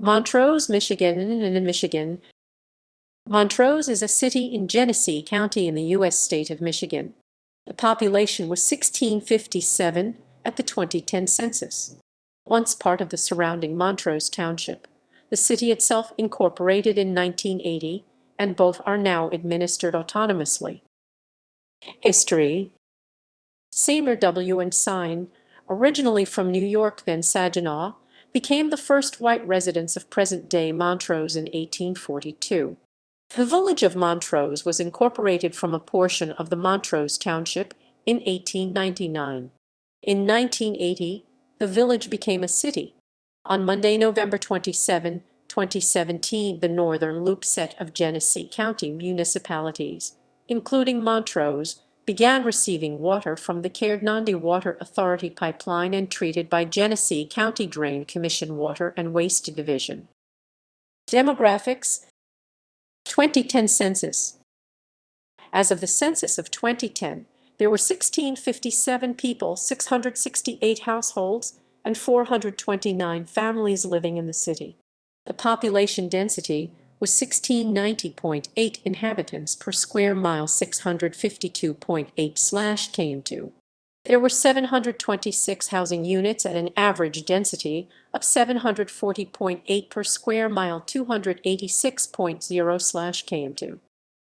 Montrose, Michigan. Montrose is a city in Genesee County in the U.S. state of Michigan. The population was 1657 at the 2010 census. Once part of the surrounding Montrose Township, the city itself incorporated in 1980, and both are now administered autonomously. History. Seymour W. and Sign, originally from New York then Saginaw, became the first white residents of present-day Montrose in 1842. The village of Montrose was incorporated from a portion of the Montrose Township in 1899. In 1980, the village became a city. On Monday, November 27, 2017, the northern loop set of Genesee County municipalities, including Montrose, began receiving water from the Genesee Water Authority pipeline and treated by Genesee County Drain Commission Water and Waste Division. Demographics. 2010 census. As of the census of 2010, there were 1,657 people, 668 households, and 429 families living in the city. The population density was 1690.8 inhabitants per square mile, 652.8/km2. There were 726 housing units at an average density of 740.8 per square mile, 286.0/km2.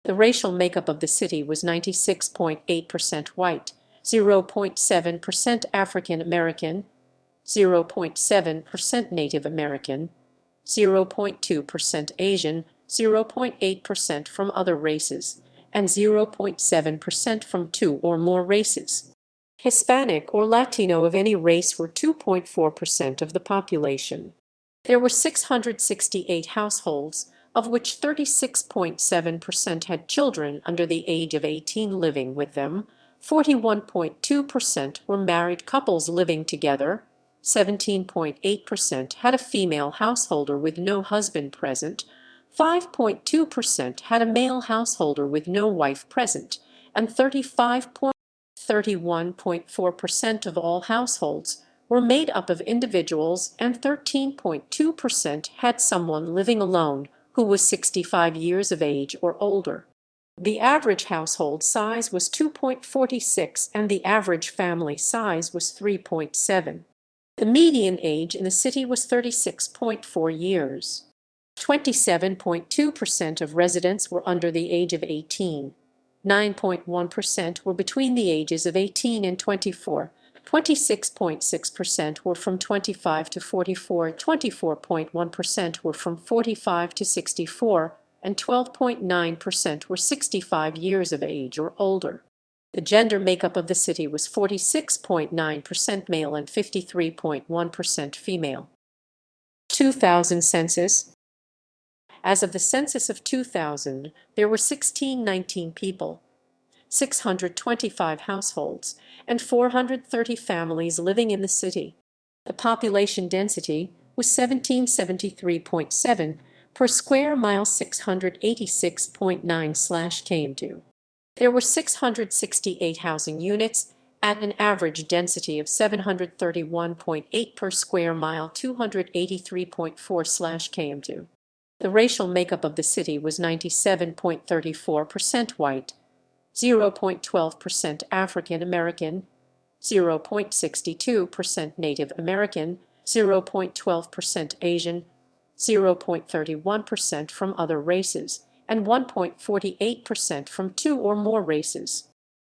The racial makeup of the city was 96.8% white, 0.7% African American, 0.7% Native American, 0.2% Asian, 0.8% from other races, and 0.7% from two or more races. Hispanic or Latino of any race were 2.4% of the population. There were 668 households, of which 36.7% had children under the age of 18 living with them, 41.2% were married couples living together, 17.8% had a female householder with no husband present, 5.2% had a male householder with no wife present, and 31.4% of all households were made up of individuals, and 13.2% had someone living alone who was 65 years of age or older. The average household size was 2.46 and the average family size was 3.7. The median age in the city was 36.4 years. 27.2% of residents were under the age of 18. 9.1% were between the ages of 18 and 24. 26.6% were from 25 to 44, 24.1% were from 45 to 64, and 12.9% were 65 years of age or older. The gender makeup of the city was 46.9% male and 53.1% female. 2000 census. As of the census of 2000, there were 1,619 people, 625 households, and 430 families living in the city. The population density was 1773.7 per square mile, 686.9/km2. There were 668 housing units at an average density of 731.8 per square mile, 283.4/km2. The racial makeup of the city was 97.34% white, 0.12% African American, 0.62% Native American, 0.12% Asian, 0.31% from other races, and 1.48% from two or more races.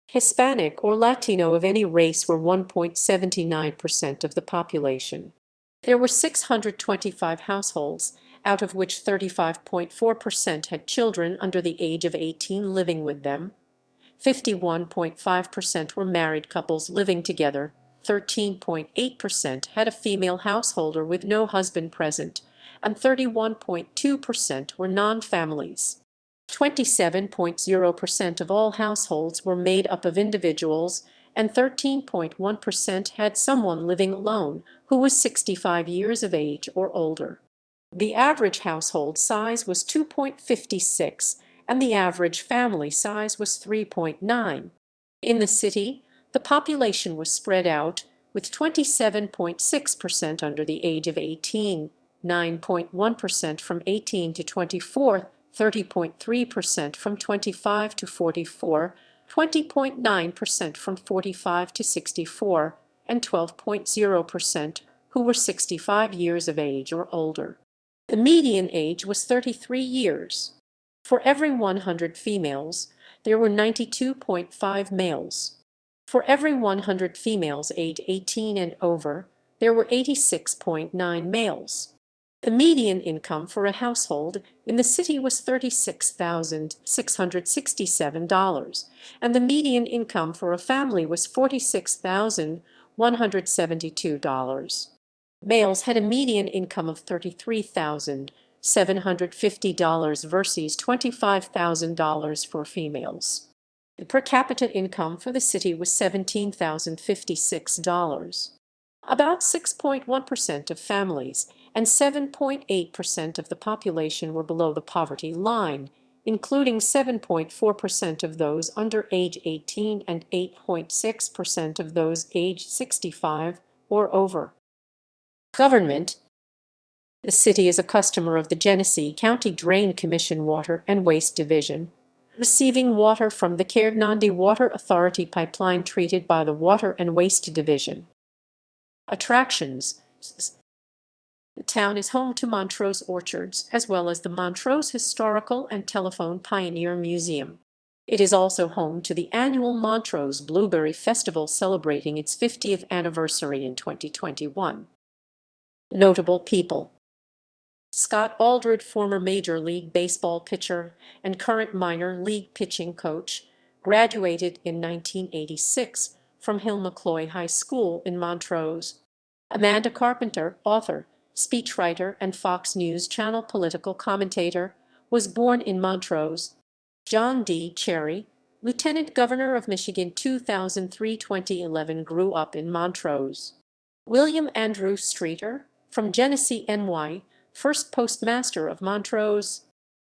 Hispanic or Latino of any race were 1.79% of the population. There were 625 households, out of which 35.4% had children under the age of 18 living with them. 51.5% were married couples living together, 13.8% had a female householder with no husband present, and 31.2% were non-families. 27.0% of all households were made up of individuals, and 13.1% had someone living alone who was 65 years of age or older. The average household size was 2.56, and the average family size was 3.9. In the city, the population was spread out, with 27.6% under the age of 18, 9.1% from 18 to 24, 30.3% from 25 to 44, 20.9% from 45 to 64, and 12.0% who were 65 years of age or older. The median age was 33 years. For every 100 females, there were 92.5 males. For every 100 females age 18 and over, there were 86.9 males. The median income for a household in the city was $36,667, and the median income for a family was $46,172. Males had a median income of $33,750 versus $25,000 for females. The per capita income for the city was $17,056. About 6.1% of families and 7.8% of the population were below the poverty line, including 7.4% of those under age 18 and 8.6% of those aged 65 or over. Government. The city is a customer of the Genesee County Drain Commission Water and Waste Division, receiving water from the Genesee Water Authority pipeline treated by the Water and Waste Division. Attractions. The town is home to Montrose Orchards, as well as the Montrose Historical and Telephone Pioneer Museum. It is also home to the annual Montrose Blueberry Festival celebrating its 50th anniversary in 2021. Notable people. Scott Aldred, former Major League Baseball pitcher and current minor league pitching coach, graduated in 1986 from Hill McCloy High School in Montrose. Amanda Carpenter, author, speechwriter, and Fox News Channel political commentator, was born in Montrose. John D. Cherry, Lieutenant Governor of Michigan 2003-2011, grew up in Montrose. William Andrew Streeter, from Genesee, NY, first postmaster of Montrose,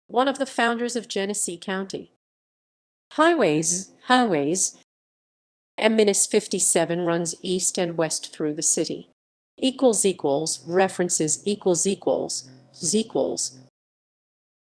one of the founders of Genesee County. Highways. MS 57 runs east and west through the city. References